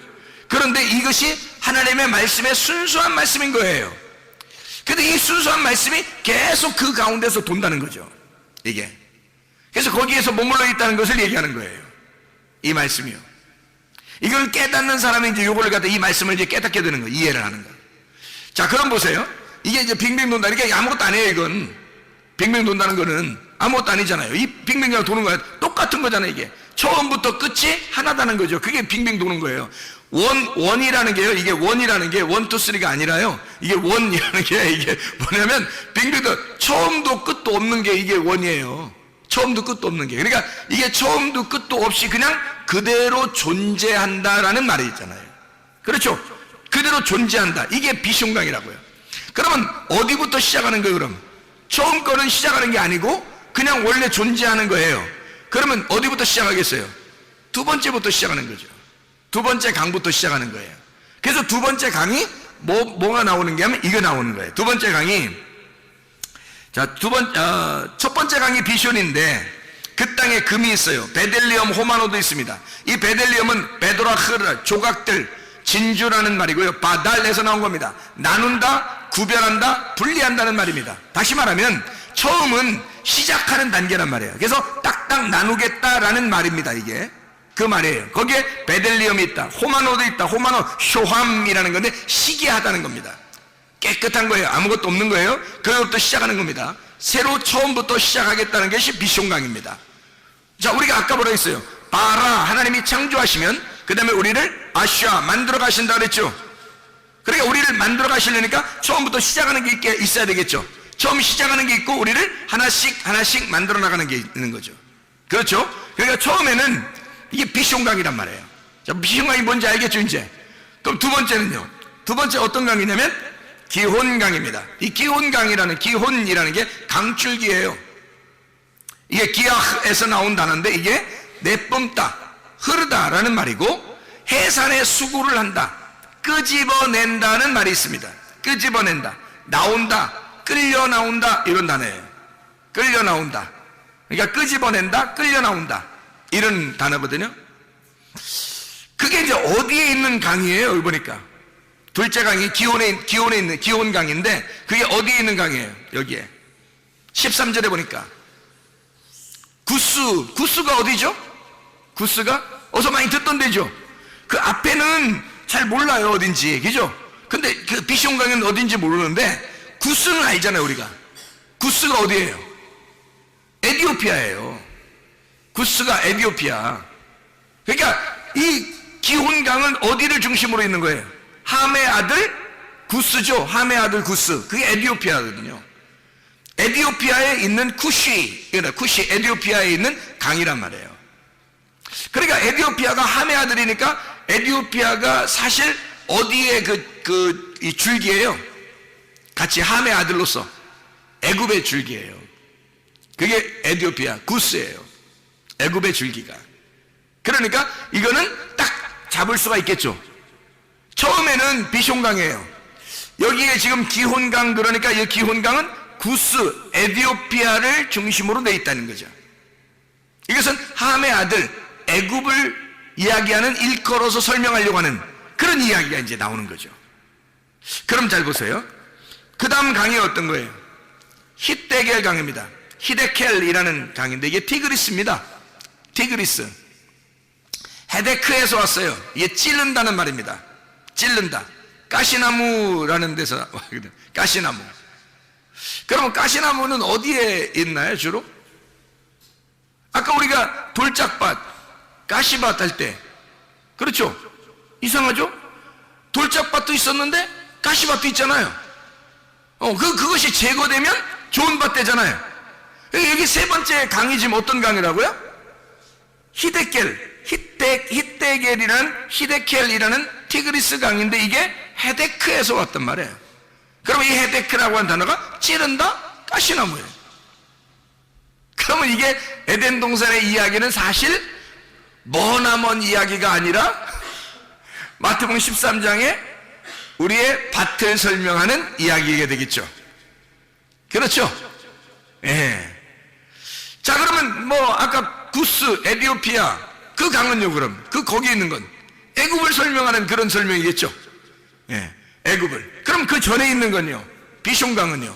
그런데 이것이 하나님의 말씀의 순수한 말씀인 거예요. 근데 이 순수한 말씀이 계속 그 가운데서 돈다는 거죠. 이게. 그래서 거기에서 머물러 있다는 것을 얘기하는 거예요. 이 말씀이요. 이걸 깨닫는 사람이 이제 요거를 갖다, 이 말씀을 이제 깨닫게 되는 거예요. 이해를 하는 거예요. 자, 그럼 보세요. 이게 이제 빙빙 돈다니까 아무것도 아니에요, 이건. 빙빙 돈다는 거는 아무것도 아니잖아요. 이 빙빙 도는 거야. 똑같은 거잖아요, 이게. 처음부터 끝이 하나다는 거죠. 그게 빙빙 도는 거예요. 원이라는 게요, 이게 원이라는 게 1, 2, 3가 아니라요, 이게 원이라는 게 이게 뭐냐면, 빙빙도 처음도 끝도 없는 게 이게 원이에요. 처음도 끝도 없는 게. 그러니까 이게 처음도 끝도 없이 그냥 그대로 존재한다라는 말이 있잖아요. 그렇죠? 그대로 존재한다. 이게 비숑강이라고요. 그러면 어디부터 시작하는 거예요, 그럼? 처음 거는 시작하는 게 아니고 그냥 원래 존재하는 거예요. 그러면 어디부터 시작하겠어요? 두 번째부터 시작하는 거죠. 두 번째 강부터 시작하는 거예요. 그래서 두 번째 강이 뭐가 나오는 게 하면 이거 나오는 거예요. 두 번째 강이, 자, 첫 번째 강이 비숑인데 그 땅에 금이 있어요. 베델리엄, 호마노도 있습니다. 이 베델리엄은 베도라흐라, 조각들, 진주라는 말이고요. 바달에서 나온 겁니다. 나눈다, 구별한다, 분리한다는 말입니다. 다시 말하면 처음은 시작하는 단계란 말이에요. 그래서 딱딱 나누겠다라는 말입니다. 이게 그 말이에요. 거기에 베델리엄이 있다, 호마노도 있다. 호마노, 쇼함이라는 건데 시기하다는 겁니다. 깨끗한 거예요. 아무것도 없는 거예요. 그것부터 시작하는 겁니다. 새로 처음부터 시작하겠다는 것이 비숑강입니다. 자, 우리가 아까 뭐라 했어요? 바라, 하나님이 창조하시면 그 다음에 우리를 아샤, 만들어 가신다 그랬죠. 그러니까 우리를 만들어 가시려니까 처음부터 시작하는 게 있어야 되겠죠. 처음 시작하는 게 있고 우리를 하나씩 만들어 나가는 게 있는 거죠. 그렇죠? 그러니까 처음에는 이게 비숑강이란 말이에요. 자, 비숑강이 뭔지 알겠죠 이제? 그럼 두 번째는요. 두 번째 어떤 강이냐면 기혼강입니다. 이 기혼강이라는, 기혼이라는 게 강줄기예요. 이게 기아흐에서 나온 단어인데 이게 내뿜다, 흐르다라는 말이고, 해산의 수구를 한다, 끄집어낸다는 말이 있습니다. 끄집어낸다, 나온다, 끌려 나온다, 이런 단어예요. 끌려 나온다. 그러니까 끄집어낸다, 끌려 나온다, 이런 단어거든요. 그게 이제 어디에 있는 강이에요? 여기 보니까 둘째 강이 기온에 있는 기온강인데 그게 어디에 있는 강이에요? 여기에 13절에 보니까 구스가 어디죠? 구스가 어서 많이 듣던 데죠. 그 앞에는 잘 몰라요 어딘지, 그죠? 근데 그 비숑강은 어딘지 모르는데 구스는 알잖아요. 우리가 구스가 어디예요? 에티오피아예요. 구스가 에티오피아. 그러니까 이 기혼강은 어디를 중심으로 있는 거예요? 함의 아들 구스죠. 함의 아들 구스. 그게 에티오피아거든요. 에티오피아에 있는 쿠시, 에티오피아에 있는 강이란 말이에요. 그러니까 에티오피아가 함의 아들이니까 에티오피아가 사실 어디에 이 줄기예요? 같이 함의 아들로서 애굽의 줄기예요. 그게 에티오피아 구스예요. 애굽의 줄기가. 그러니까 이거는 딱 잡을 수가 있겠죠. 처음에는 비숑강이에요. 여기에 지금 기혼강, 그러니까 이 기혼강은 구스, 에티오피아를 중심으로 돼 있다는 거죠. 이것은 함의 아들 애굽을 이야기하는, 일컬어서 설명하려고 하는 그런 이야기가 이제 나오는 거죠. 그럼 잘 보세요. 그 다음 강이 어떤 거예요? 히데겔 강입니다. 히데켈이라는 강인데 이게 티그리스입니다. 티그리스. 헤데크에서 왔어요. 이게 찌른다는 말입니다. 찌른다. 가시나무라는 데서 왔거든요. 가시나무. 그러면 가시나무는 어디에 있나요 주로? 아까 우리가 돌짝밭, 가시밭 할 때, 그렇죠? 이상하죠? 돌짝밭도 있었는데 가시밭도 있잖아요. 그것이 제거되면 좋은 밭 되잖아요. 여기 세 번째 강이 지금 어떤 강이라고요? 히데켈이라는 티그리스 강인데 이게 헤데크에서 왔단 말이에요. 그러면 이 헤데크라고 하는 단어가 찌른다, 가시나무예요. 그러면 이게 에덴 동산의 이야기는 사실 머나먼 이야기가 아니라 마태복음 13장에 우리의 밭을 설명하는 이야기가 되겠죠. 그렇죠? 예. 자, 그러면 아까 구스, 에티오피아, 그 강은요, 그럼 거기에 있는 건 애굽을 설명하는 그런 설명이겠죠. 예, 애굽을. 그럼 그 전에 있는 건요, 비숑강은요,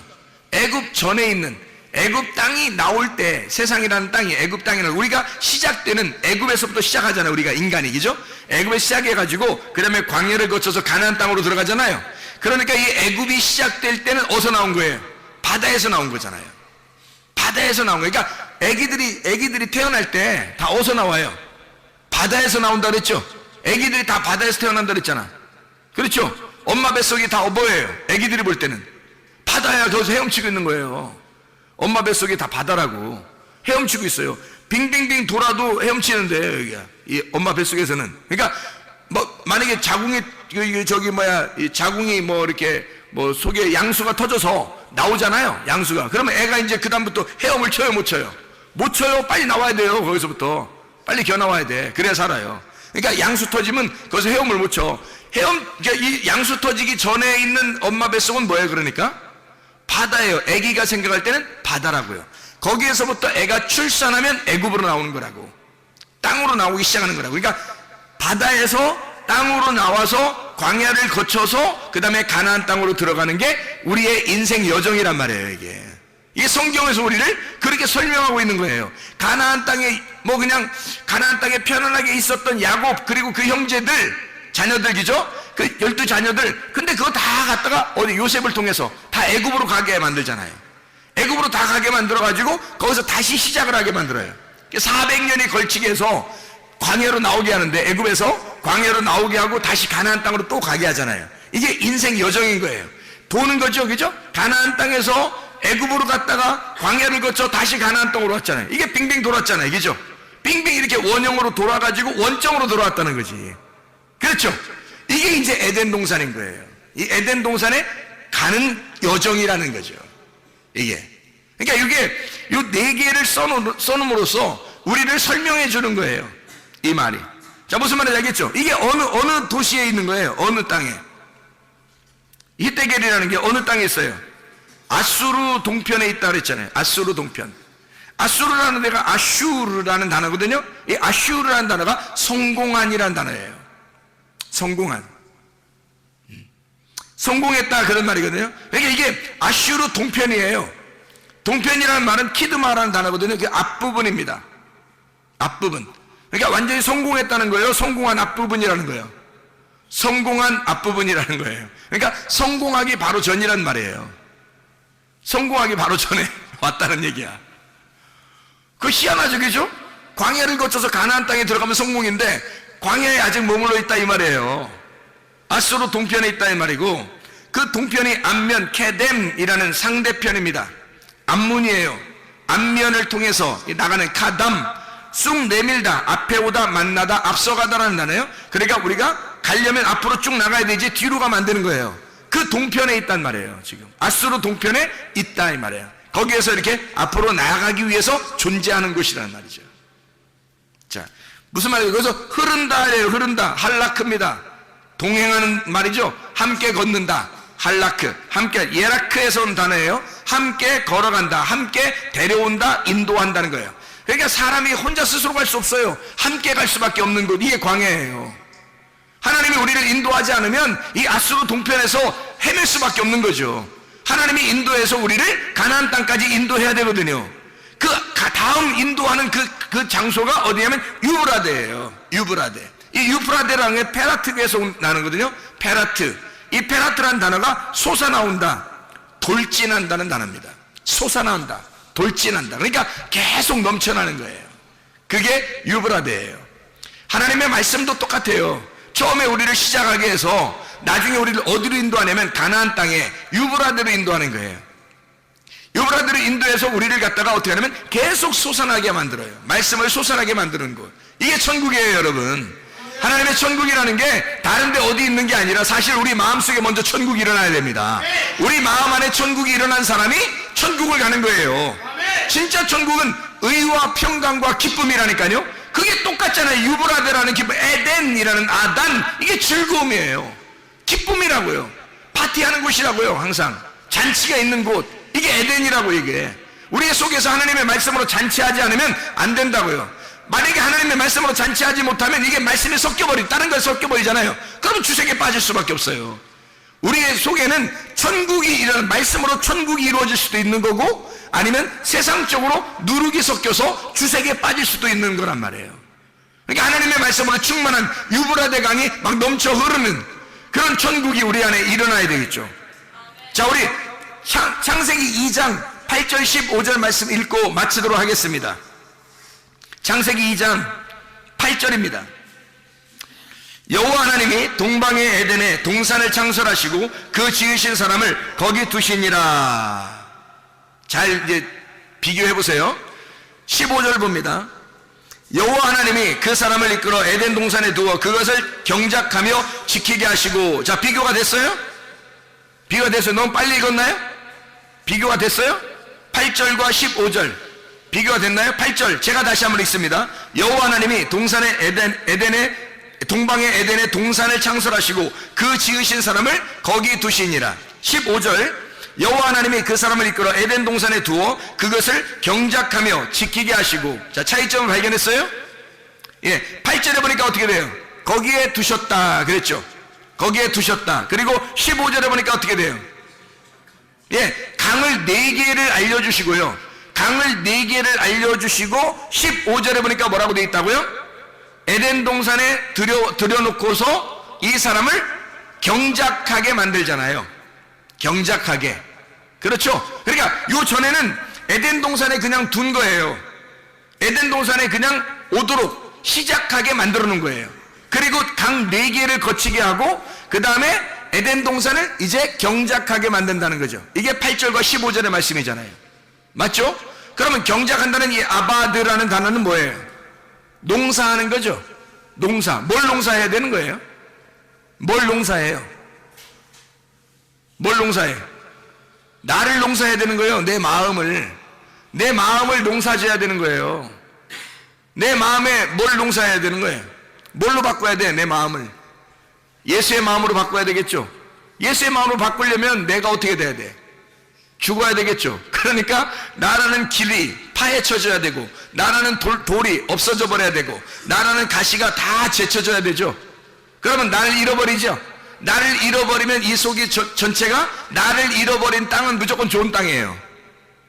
애굽 전에 있는, 애굽 땅이 나올 때, 세상이라는 땅이 애굽 땅이라는, 우리가 시작되는 애굽에서부터 시작하잖아요. 우리가 인간이, 그죠? 애굽에 시작해가지고 그 다음에 광야를 거쳐서 가나안 땅으로 들어가잖아요. 그러니까 이 애굽이 시작될 때는 어디서 나온 거예요? 바다에서 나온 거잖아요. 바다에서 나온 거예요. 그러니까 애기들이 태어날 때 다 어디서 나와요? 바다에서 나온다 그랬죠? 애기들이 다 바다에서 태어난다 그랬잖아. 그렇죠? 엄마 뱃속이 다 뭐예요? 애기들이 볼 때는 바다야. 저기서 헤엄치고 있는 거예요. 엄마 뱃속이 다 바다라고 헤엄치고 있어요. 빙빙빙 돌아도 헤엄치는데 여기가 이 엄마 뱃속에서는. 그러니까 만약에 자궁이 자궁이 이렇게 속에 양수가 터져서 나오잖아요. 양수가. 그러면 애가 이제 그 다음부터 헤엄을 쳐요, 못 쳐요? 못 쳐요. 빨리 나와야 돼요. 거기서부터 빨리 기어 나와야 돼. 그래야 살아요. 그러니까 양수 터지면 거기서 헤엄을 못 쳐. 이 양수 터지기 전에 있는 엄마 뱃속은 뭐예요? 그러니까 바다예요. 아기가 생각할 때는 바다라고요. 거기에서부터 애가 출산하면 애굽으로 나오는 거라고, 땅으로 나오기 시작하는 거라고. 그러니까 바다에서 땅으로 나와서 광야를 거쳐서 그 다음에 가나안 땅으로 들어가는 게 우리의 인생 여정이란 말이에요. 이게 성경에서 우리를 그렇게 설명하고 있는 거예요. 가나안 땅에 그냥 가나안 땅에 편안하게 있었던 야곱, 그리고 그 형제들 자녀들이죠. 그 12자녀들. 근데 그거 다 갖다가 어디 요셉을 통해서 다 애굽으로 가게 만들잖아요. 애굽으로 다 가게 만들어 가지고 거기서 다시 시작을 하게 만들어요. 400년이 걸치게 해서 광야로 나오게 하는데, 애굽에서 광야로 나오게 하고 다시 가나안 땅으로 또 가게 하잖아요. 이게 인생 여정인 거예요. 도는 거죠, 그죠? 가나안 땅에서 애굽으로 갔다가 광야를 거쳐 다시 가나안 땅으로 왔잖아요. 이게 빙빙 돌았잖아요, 그죠? 빙빙 이렇게 원형으로 돌아가지고 원점으로 돌아왔다는 거지. 그렇죠? 이게 이제 에덴 동산인 거예요. 이 에덴 동산에 가는 여정이라는 거죠. 이게. 그러니까 이게 요 네 개를 써놓음으로써 우리를 설명해 주는 거예요. 이 말이. 자, 무슨 말인지 알겠죠? 이게 어느 도시에 있는 거예요. 어느 땅에. 히데겔이라는 게 어느 땅에 있어요? 아수르 동편에 있다 그랬잖아요. 아수르 동편. 아수르라는 데가 아슈르라는 단어거든요. 이 아슈르라는 단어가 성공한이라는 단어예요. 성공한. 성공했다 그런 말이거든요. 그러니까 이게 아슈르 동편이에요. 동편이라는 말은 키드마라는 단어거든요. 그 앞부분입니다. 앞부분. 그러니까 완전히 성공했다는 거예요. 성공한 앞부분이라는 거예요. 성공한 앞부분이라는 거예요. 그러니까 성공하기 바로 전이란 말이에요. 성공하기 바로 전에 왔다는 얘기야. 그거 희한하죠, 그죠? 광야를 거쳐서 가나안 땅에 들어가면 성공인데 광야에 아직 머물러 있다 이 말이에요. 아수르 동편에 있다 이 말이고, 그 동편이 암면 케뎀이라는 상대편입니다. 암문이에요. 암면을 통해서 나가는 카담, 쑥 내밀다, 앞에 오다, 만나다, 앞서가다라는 단어예요. 그러니까 우리가 가려면 앞으로 쭉 나가야 되지 뒤로 가면 안 되는 거예요. 그 동편에 있단 말이에요. 지금 아수르 동편에 있다 이 말이에요. 거기에서 이렇게 앞으로 나아가기 위해서 존재하는 곳이라는 말이죠. 자, 무슨 말이에요? 그래서 흐른다예요. 흐른다. 할라크입니다. 동행하는 말이죠. 함께 걷는다. 할라크. 함께, 예라크에서 온 단어예요. 함께 걸어간다. 함께 데려온다. 인도한다는 거예요. 그러니까 사람이 혼자 스스로 갈 수 없어요. 함께 갈 수밖에 없는 곳. 이게 광야예요. 하나님이 우리를 인도하지 않으면 이 아수르 동편에서 헤맬 수밖에 없는 거죠. 하나님이 인도해서 우리를 가나안 땅까지 인도해야 되거든요. 그 다음 인도하는 그 장소가 어디냐면 유브라데예요. 유브라데. 이 유브라데라는 게 페라트에서 나는거든요. 페라트. 이 페라트라는 단어가 솟아나온다, 돌진한다는 단어입니다. 솟아나온다, 돌진한다. 그러니까 계속 넘쳐나는 거예요. 그게 유브라데예요. 하나님의 말씀도 똑같아요. 처음에 우리를 시작하게 해서 나중에 우리를 어디로 인도하냐면 가나안 땅에 유브라데로 인도하는 거예요. 유브라데로 인도해서 우리를 갖다가 어떻게 하냐면 계속 솟아나게 만들어요. 말씀을 솟아나게 만드는 것. 이게 천국이에요, 여러분. 하나님의 천국이라는 게 다른 데 어디 있는 게 아니라 사실 우리 마음속에 먼저 천국이 일어나야 됩니다. 우리 마음 안에 천국이 일어난 사람이 천국을 가는 거예요. 진짜 천국은 의와 평강과 기쁨이라니까요. 그게 똑같잖아요. 유브라데라는 기쁨, 에덴이라는 아단, 이게 즐거움이에요. 기쁨이라고요. 파티하는 곳이라고요. 항상 잔치가 있는 곳, 이게 에덴이라고. 이게 우리 속에서 하나님의 말씀으로 잔치하지 않으면 안 된다고요. 만약에 하나님의 말씀으로 잔치하지 못하면 이게 말씀이 섞여버리, 다른 걸 섞여버리잖아요. 그러면 주색에 빠질 수밖에 없어요. 우리의 속에는 천국이 일어나는, 말씀으로 천국이 이루어질 수도 있는 거고, 아니면 세상적으로 누룩이 섞여서 주색에 빠질 수도 있는 거란 말이에요. 그러니까 하나님의 말씀으로 충만한 유브라데 강이 막 넘쳐 흐르는 그런 천국이 우리 안에 일어나야 되겠죠. 자, 우리 창세기 2장 8절 15절 말씀 읽고 마치도록 하겠습니다. 창세기 2장 8절입니다. 여호와 하나님이 동방의 에덴에 동산을 창설하시고 그 지으신 사람을 거기 두시니라. 잘 이제 비교해 보세요. 15절 봅니다. 여호와 하나님이 그 사람을 이끌어 에덴 동산에 두어 그것을 경작하며 지키게 하시고. 자, 비교가 됐어요? 비교가 됐어요? 너무 빨리 읽었나요? 비교가 됐어요? 8절과 15절 비교가 됐나요? 8절 제가 다시 한번 읽습니다. 여호와 하나님이 동산의 동방의 에덴의 동산을 창설하시고 그 지으신 사람을 거기 두시니라. 15절 여호와 하나님이 그 사람을 이끌어 에덴 동산에 두어 그것을 경작하며 지키게 하시고, 자, 차이점을 발견했어요? 예, 8절에 보니까 어떻게 돼요? 거기에 두셨다 그랬죠. 거기에 두셨다. 그리고 15절에 보니까 어떻게 돼요? 예, 강을 4개를 알려주시고요. 강을 4개를 알려주시고 15절에 보니까 뭐라고 되어 있다고요? 에덴 동산에 들여놓고서 이 사람을 경작하게 만들잖아요. 경작하게. 그렇죠? 그러니까 요 전에는 에덴 동산에 그냥 둔 거예요. 에덴 동산에 그냥 오도록 시작하게 만들어 놓은 거예요. 그리고 강 4개를 거치게 하고 그 다음에 에덴 동산을 이제 경작하게 만든다는 거죠. 이게 8절과 15절의 말씀이잖아요. 맞죠? 그러면 경작한다는 이 아바드라는 단어는 뭐예요? 농사하는 거죠. 농사. 뭘 농사해야 되는 거예요? 뭘 농사해요? 뭘 농사해요? 나를 농사해야 되는 거예요. 내 마음을 농사지어야 되는 거예요. 내 마음에 뭘 농사해야 되는 거예요? 뭘로 바꿔야 돼? 내 마음을 예수의 마음으로 바꿔야 되겠죠. 예수의 마음으로 바꾸려면 내가 어떻게 돼야 돼? 죽어야 되겠죠. 그러니까 나라는 길이 파헤쳐져야 되고, 나라는 돌이 없어져 버려야 되고, 나라는 가시가 다 제쳐져야 되죠. 그러면 나를 잃어버리죠. 나를 잃어버리면 이 속이 전체가, 나를 잃어버린 땅은 무조건 좋은 땅이에요.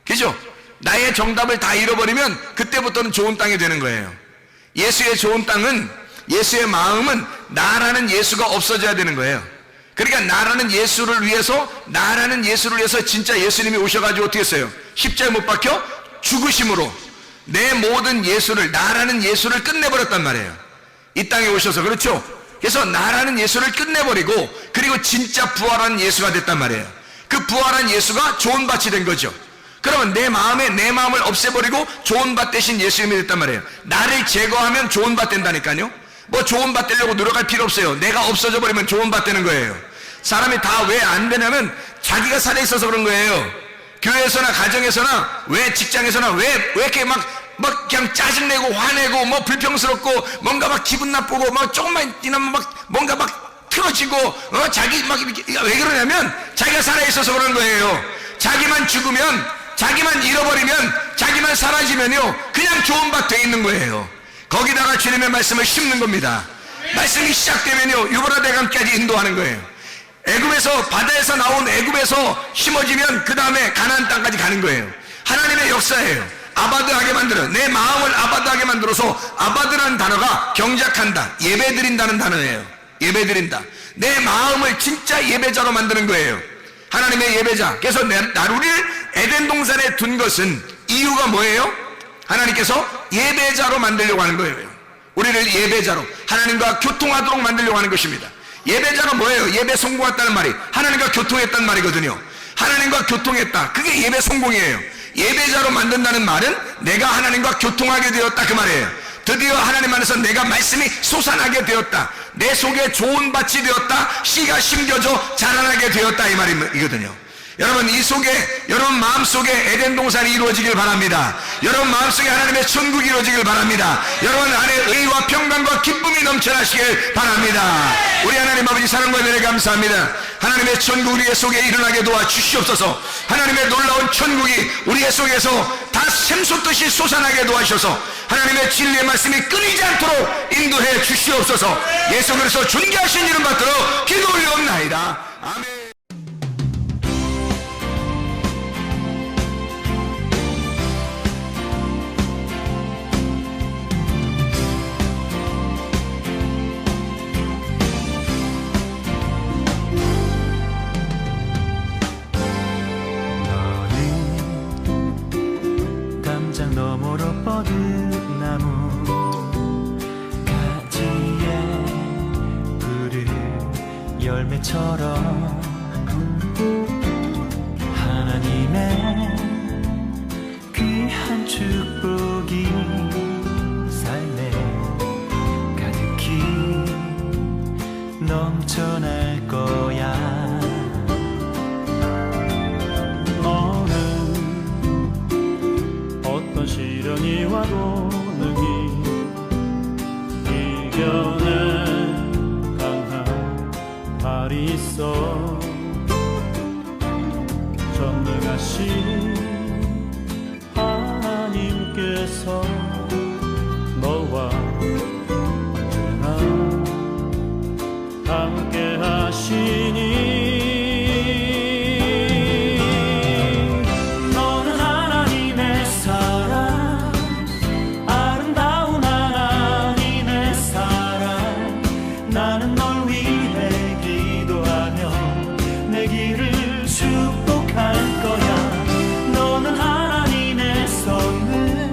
그죠? 나의 정답을 다 잃어버리면 그때부터는 좋은 땅이 되는 거예요. 예수의 좋은 땅은, 예수의 마음은 나라는 예수가 없어져야 되는 거예요. 그러니까 나라는 예수를 위해서 진짜 예수님이 오셔가지고 어떻게 했어요? 십자가에 못 박혀 죽으심으로 내 모든 예수를, 나라는 예수를 끝내버렸단 말이에요. 이 땅에 오셔서. 그렇죠? 그래서 나라는 예수를 끝내버리고, 그리고 진짜 부활한 예수가 됐단 말이에요. 그 부활한 예수가 좋은 밭이 된 거죠. 그러면 내 마음을 없애버리고 좋은 밭 대신 예수님이 됐단 말이에요. 나를 제거하면 좋은 밭 된다니까요. 뭐 좋은 밭 되려고 노력할 필요 없어요. 내가 없어져 버리면 좋은 밭 되는 거예요. 사람이 다 왜 안 되냐면 자기가 살아있어서 그런 거예요. 교회에서나 가정에서나, 왜 직장에서나 왜 이렇게 막 그냥 짜증내고 화내고 뭐 불평스럽고 뭔가 막 기분 나쁘고 막 조금만 지나면 막 뭔가 막 틀어지고 자기 막 왜 그러냐면 자기가 살아있어서 그런 거예요. 자기만 죽으면, 자기만 잃어버리면, 자기만 사라지면요 그냥 좋은 밭 돼 있는 거예요. 거기다가 주님의 말씀을 심는 겁니다. 말씀이 시작되면요 유브라데강까지 인도하는 거예요. 애굽에서, 바다에서 나온 애굽에서 심어지면 그 다음에 가나안 땅까지 가는 거예요. 하나님의 역사예요. 아바드하게 만들어, 내 마음을 아바드하게 만들어서, 아바드라는 단어가 경작한다, 예배드린다는 단어예요. 예배드린다. 내 마음을 진짜 예배자로 만드는 거예요. 하나님의 예배자. 그래서 우리를 에덴 동산에 둔 것은 이유가 뭐예요? 하나님께서 예배자로 만들려고 하는 거예요. 우리를 예배자로, 하나님과 교통하도록 만들려고 하는 것입니다. 예배자가 뭐예요? 예배 성공했다는 말이 하나님과 교통했다는 말이거든요. 하나님과 교통했다, 그게 예배 성공이에요. 예배자로 만든다는 말은 내가 하나님과 교통하게 되었다, 그 말이에요. 드디어 하나님 안에서 내가 말씀이 솟아나게 되었다, 내 속에 좋은 밭이 되었다, 씨가 심겨져 자라나게 되었다, 이 말이거든요. 여러분, 이 속에, 여러분 마음속에 에덴 동산이 이루어지길 바랍니다. 여러분 마음속에 하나님의 천국이 이루어지길 바랍니다. 여러분 안에 의와 평강과 기쁨이 넘쳐나시길 바랍니다. 우리 하나님 아버지 사랑과 은혜를 감사합니다. 하나님의 천국 우리의 속에 일어나게 도와주시옵소서. 하나님의 놀라운 천국이 우리의 속에서 다 샘솟듯이 솟아나게 도와주셔서 하나님의 진리의 말씀이 끊이지 않도록 인도해 주시옵소서. 예수 그리스도 존귀하신 이름 받들어 기도 올려옵나이다. 아멘. 너머로 뻗은 나무 가지에 푸른 열매처럼 하나님의 귀한 축복이 삶에 가득히 넘쳐날 거야. 너는 어떤 시 내전에 강한 발이 있어 전능하신 하나님께서 너와 언제나 함께 하시니 너는 하나님의 사랑 아름다운 하나님의 사랑 나는 널 위해 기도하며 내 길을 축복할 거야 너는 하나님의 선물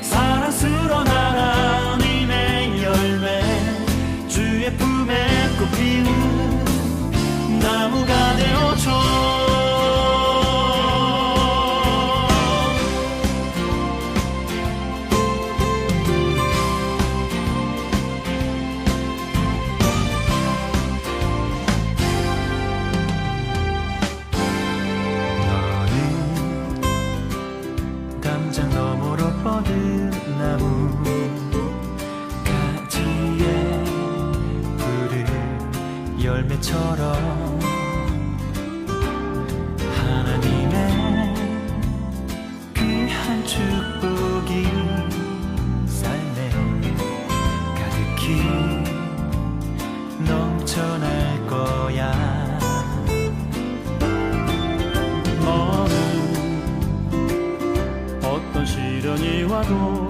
사랑스러운 하나님의 열매 주의 품에 꽃피우는 나무가 되어줘 담장 너머로 뻗은 나무 가지에 푸른 열매처럼 하나님의 귀한 축복이 삶에 가득히 넘쳐날 거야 너는 어떤 시련이 와도